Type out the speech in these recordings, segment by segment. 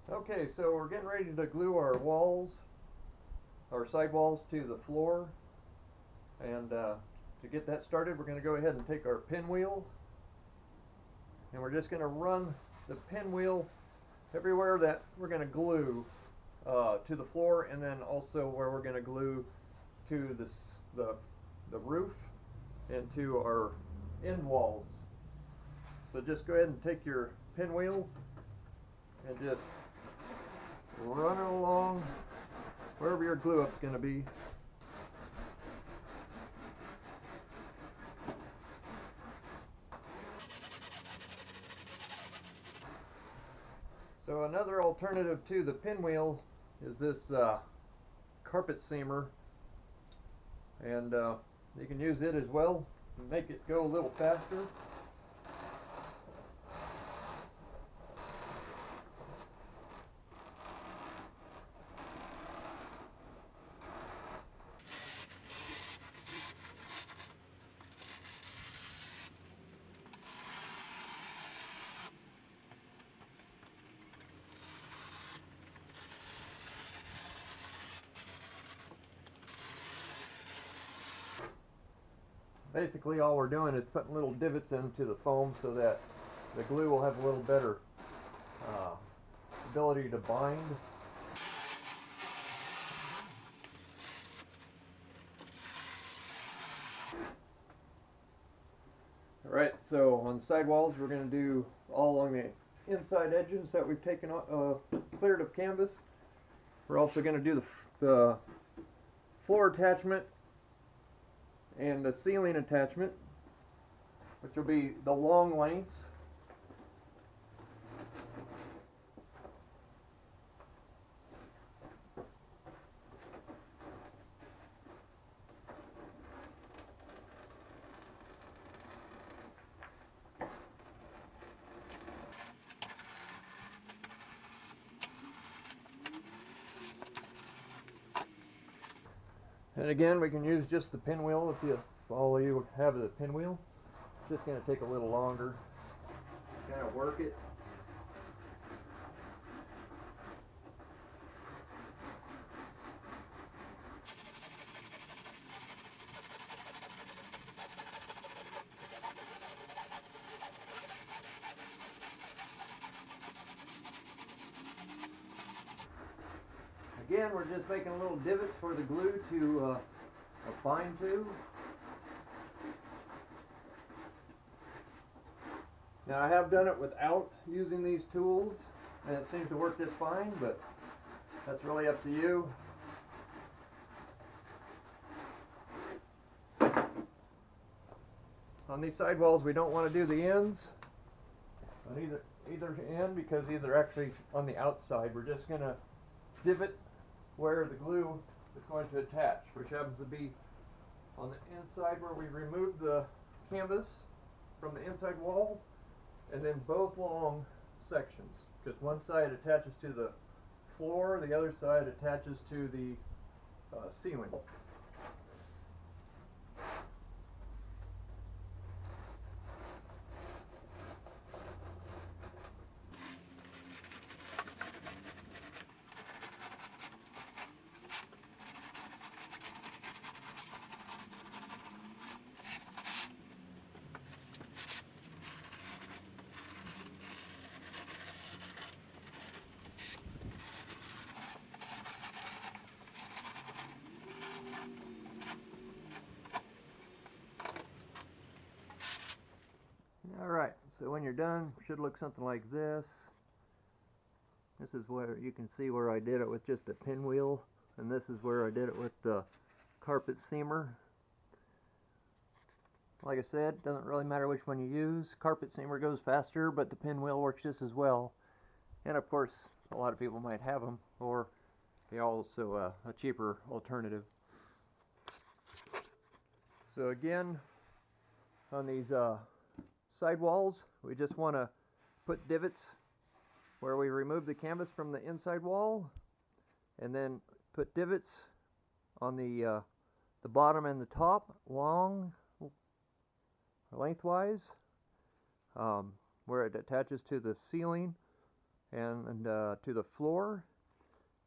Okay, so we're getting ready to glue our walls, our side walls to the floor. And to get that started, we're going to go ahead and take our pinwheel, and we're just going to run the pinwheel everywhere that we're going to glue to the floor, and then also where we're going to glue to the roof and to our end walls. So just go ahead and take your pinwheel and just run it along wherever your glue up's going to be. So another alternative to the pinwheel is this carpet seamer, and you can use it as well and make it go a little faster. Basically all we're doing is putting little divots into the foam so that the glue will have a little better uh, ability to bind. Alright, so on the side walls we're going to do all along the inside edges that we've taken cleared of canvas. We're also going to do the floor attachment and the ceiling attachment, which will be the long lengths. And again, we can use just the pinwheel if all you have the pinwheel. It's just going to take a little longer. Kind of work it. Again, we're just making little divots for the glue to bind to. Now I have done it without using these tools, and it seems to work just fine, but that's really up to you. On these side walls, we don't want to do the ends on either end because these are actually on the outside. We're just going to divot where the glue is going to attach, which happens to be on the inside where we removed the canvas from the inside wall, and then both long sections, because one side attaches to the floor, the other side attaches to the ceiling. Alright, so when you're done, it should look something like this. This is where you can see where I did it with just a pinwheel, and this is where I did it with the carpet seamer. Like I said, it doesn't really matter which one you use. Carpet seamer goes faster, but the pinwheel works just as well. And of course, a lot of people might have them, or they also a cheaper alternative. So again, on these side walls, we just want to put divots where we remove the canvas from the inside wall, and then put divots on the bottom and the top, lengthwise, where it attaches to the ceiling, and to the floor,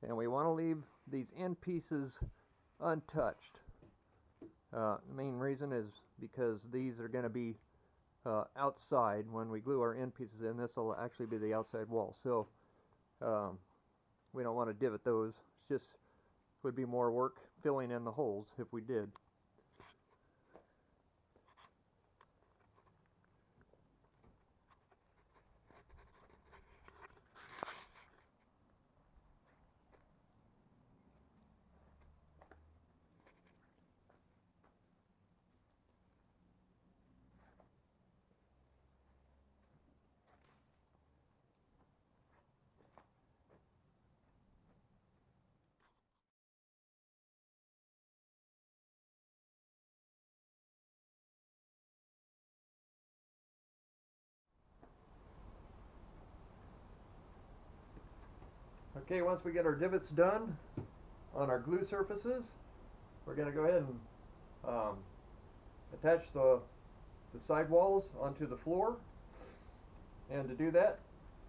and we want to leave these end pieces untouched. The main reason is because these are going to be outside when we glue our end pieces in. This will actually be the outside wall, so we don't want to divot those. It's just would be more work filling in the holes if we did. Okay, once we get our divots done on our glue surfaces, we're going to go ahead and attach the side walls onto the floor. And to do that,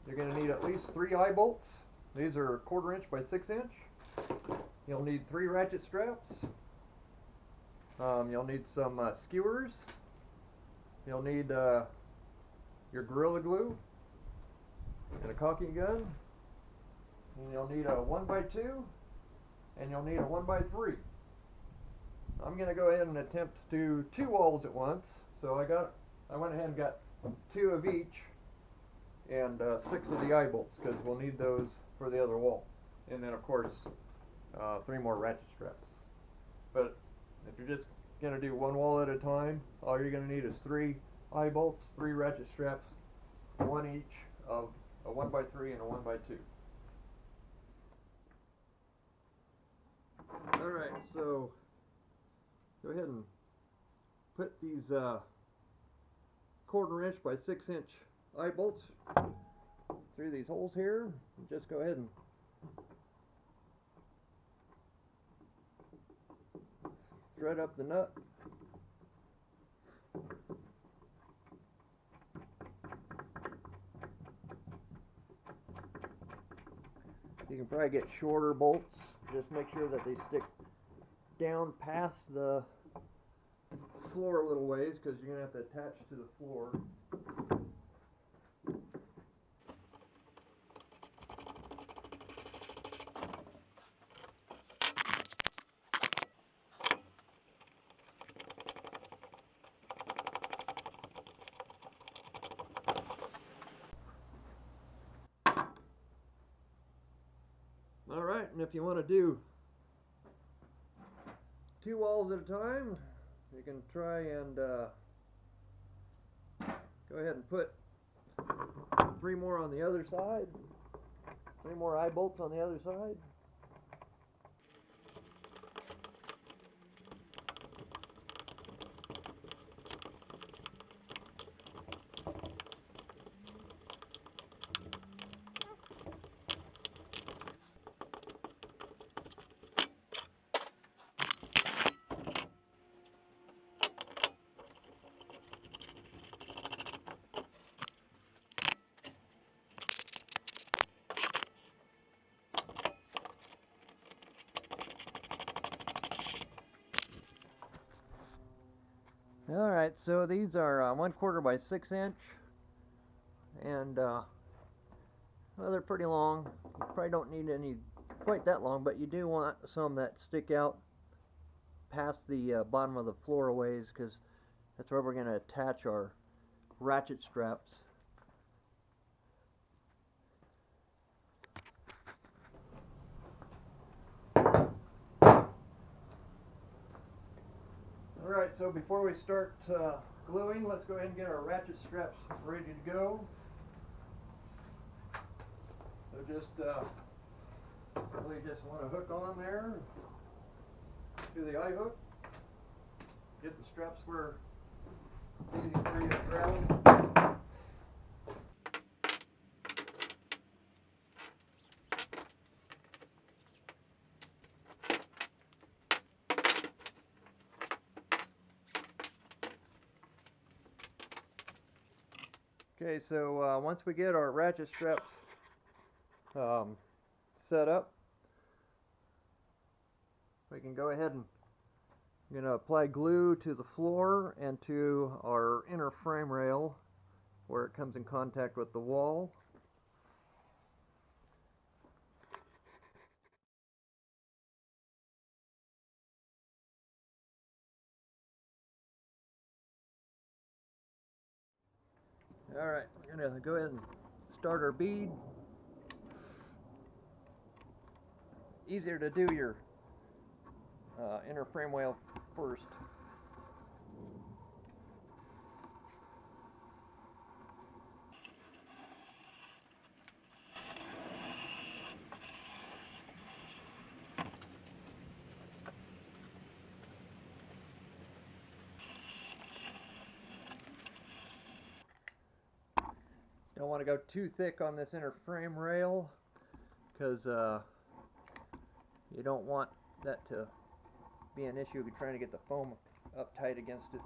you're going to need at least 3 eye bolts. These are 1/4 inch by 6 inch. You'll need 3 ratchet straps. You'll need some skewers. You'll need your Gorilla Glue and a caulking gun. And you'll need a 1x2, and you'll need a 1x3. I'm going to go ahead and attempt to do 2 walls at once. So I went ahead and got 2 of each and 6 of the eye bolts, because we'll need those for the other wall. And then of course 3 more ratchet straps. But if you're just going to do 1 wall at a time, all you're going to need is 3 eye bolts, 3 ratchet straps, 1 each of a 1x3 and a 1x2. Alright, so go ahead and put these 1/4 inch by 6 inch eye bolts through these holes here, and just go ahead and thread up the nut. You can probably get shorter bolts. Just make sure that they stick down past the floor a little ways, because you're going to have to attach to the floor. Alright, and if you want to do 2 walls at a time, you can try and go ahead and put 3 more on the other side, 3 more eye bolts on the other side. Alright, so these are 1/4 by 6 inch, and well, they're pretty long. You probably don't need any quite that long, but you do want some that stick out past the bottom of the floor a ways, because that's where we're going to attach our ratchet straps. Alright, so before we start gluing, let's go ahead and get our ratchet straps ready to go. So just simply just want to hook on there to the eye hook. Get the straps where it's easy for you to grab them. Okay, so once we get our ratchet straps set up, we can go ahead and I'm going to apply glue to the floor and to our inner frame rail where it comes in contact with the wall. Alright, we're going to go ahead and start our bead. Easier to do your inner frame rail first. Don't want to go too thick on this inner frame rail because you don't want that to be an issue if you're trying to get the foam up tight against it.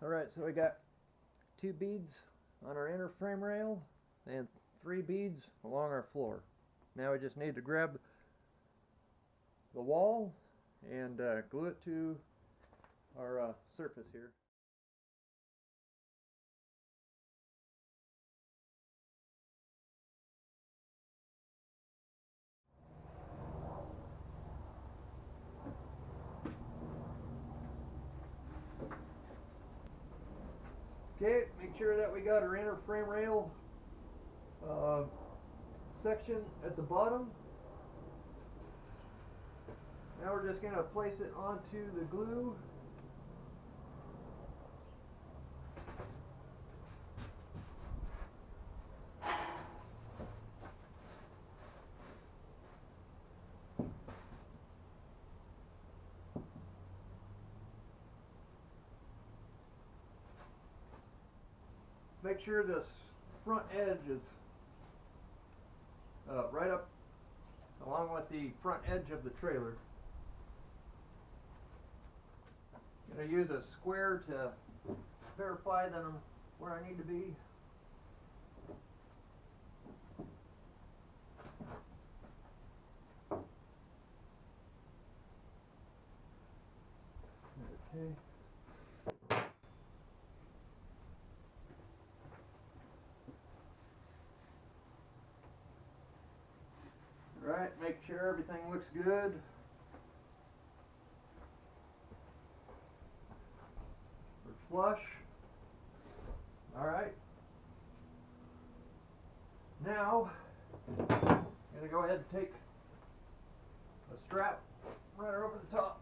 Alright, so we got 2 beads on our inner frame rail and 3 beads along our floor. Now we just need to grab the wall and glue it to our surface here. Okay, make sure that we got our inner frame rail section at the bottom. Now we're just going to place it onto the glue. Make sure this front edge is right up along with the front edge of the trailer. I'm going to use a square to verify that I'm where I need to be. Okay. Alright, make sure everything looks good. We're flush. Alright. Now, I'm going to go ahead and take a strap right over the top.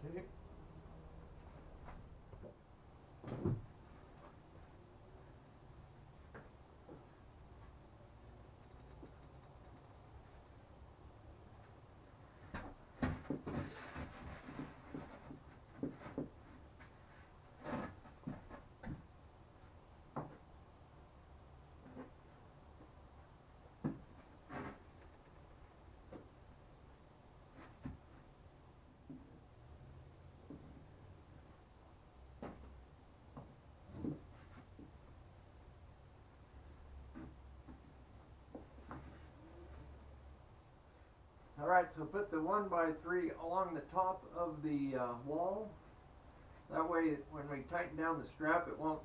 Okay. Alright, so put the 1x3 along the top of the wall. That way, when we tighten down the strap, it won't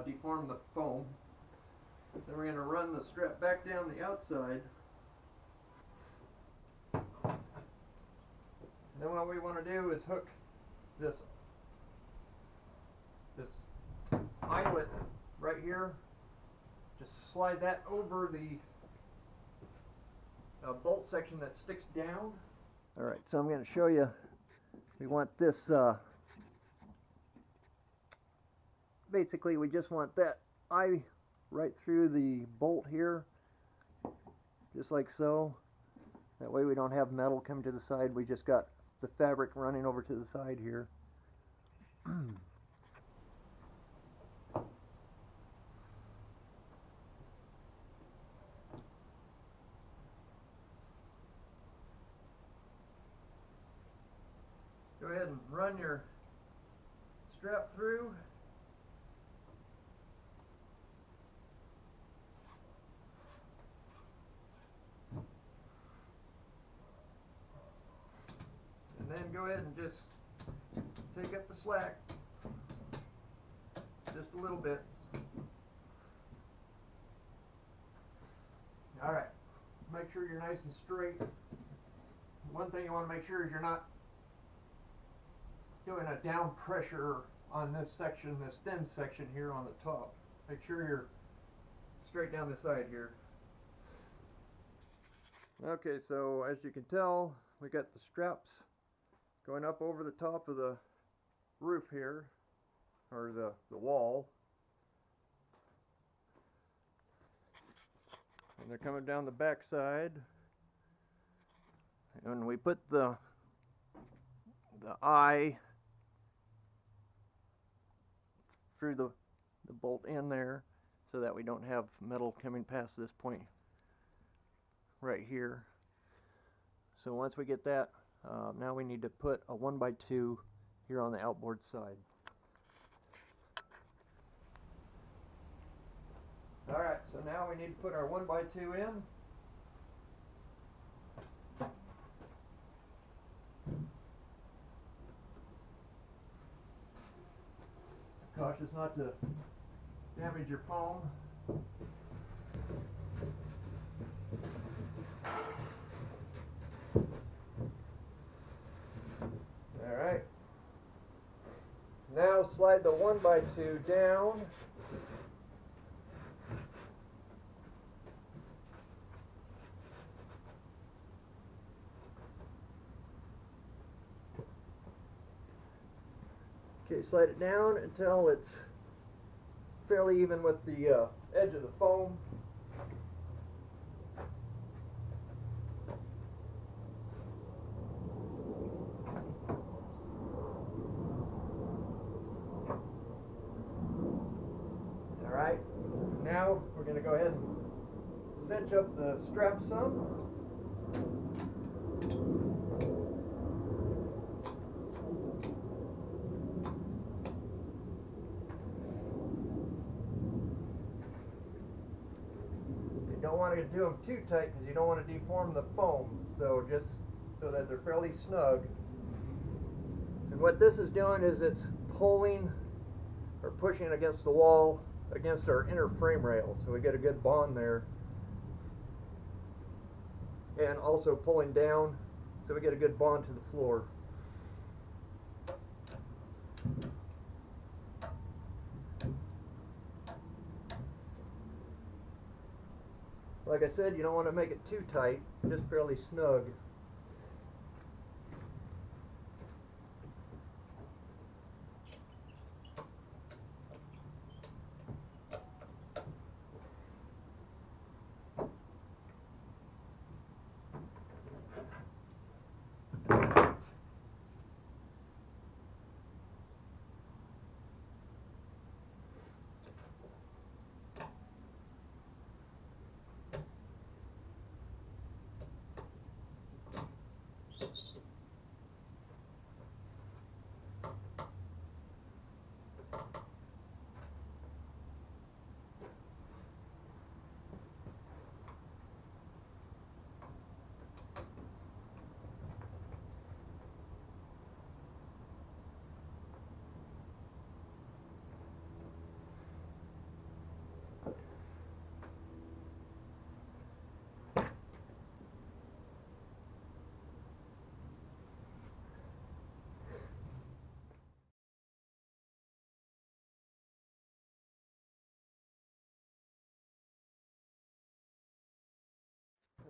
deform the foam. Then we're going to run the strap back down the outside. And then what we want to do is hook this eyelet right here. Just slide that over the bolt section that sticks down. Alright, so I'm going to show you We want this, basically we just want that eye right through the bolt here, just like so. That way we don't have metal come to the side, we just got the fabric running over to the side here. Go ahead and run your strap through. And then go ahead and just take up the slack just a little bit. Alright, make sure you're nice and straight. One thing you want to make sure is you're not doing a down pressure on this section, this thin section here on the top. Make sure you're straight down the side here. Okay, so as you can tell, we got the straps going up over the top of the roof here, or the wall. And they're coming down the back side. And we put the eye through the bolt in there so that we don't have metal coming past this point right here. So once we get that, now we need to put a 1x2 here on the outboard side. Alright, so now we need to put our 1x2 in. Cautious not to damage your foam. Alright. Now slide the 1x2 down. Okay, slide it down until it's fairly even with the edge of the foam. Alright, now we're going to go ahead and cinch up the strap some. You don't want to do them too tight because you don't want to deform the foam, so just so that they're fairly snug. And what this is doing is it's pulling or pushing against the wall, against our inner frame rail, so we get a good bond there. And also pulling down, so we get a good bond to the floor. Like I said, you don't want to make it too tight, just fairly snug.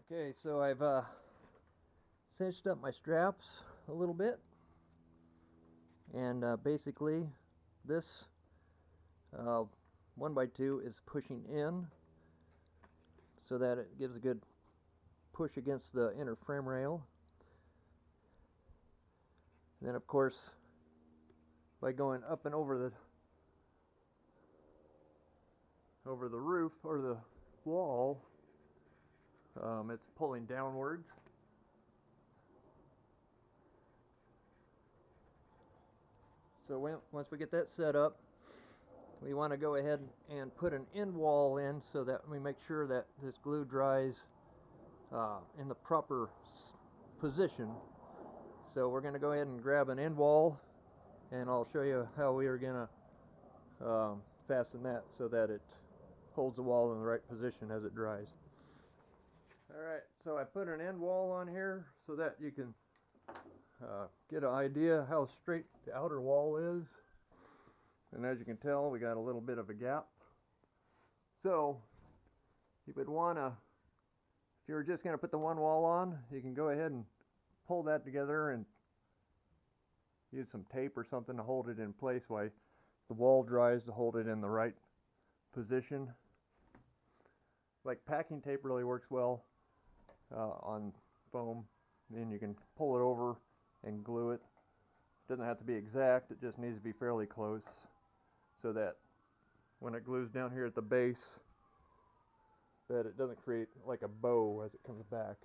Okay, so I've cinched up my straps a little bit. And basically this 1x2 is pushing in so that it gives a good push against the inner frame rail. And then of course, by going up and over the roof or the wall, it's pulling downwards. So once we get that set up, we want to go ahead and put an end wall in so that we make sure that this glue dries in the proper position. So we're going to go ahead and grab an end wall, and I'll show you how we are going to fasten that so that it holds the wall in the right position as it dries. Alright, so I put an end wall on here so that you can get an idea how straight the outer wall is. And as you can tell, we got a little bit of a gap. So you would want to, if you're just going to put the one wall on, you can go ahead and pull that together and use some tape or something to hold it in place while the wall dries, to hold it in the right position. Like packing tape really works well on foam. Then you can pull it over and glue it. It doesn't have to be exact, it just needs to be fairly close so that when it glues down here at the base, that it doesn't create like a bow as it comes back.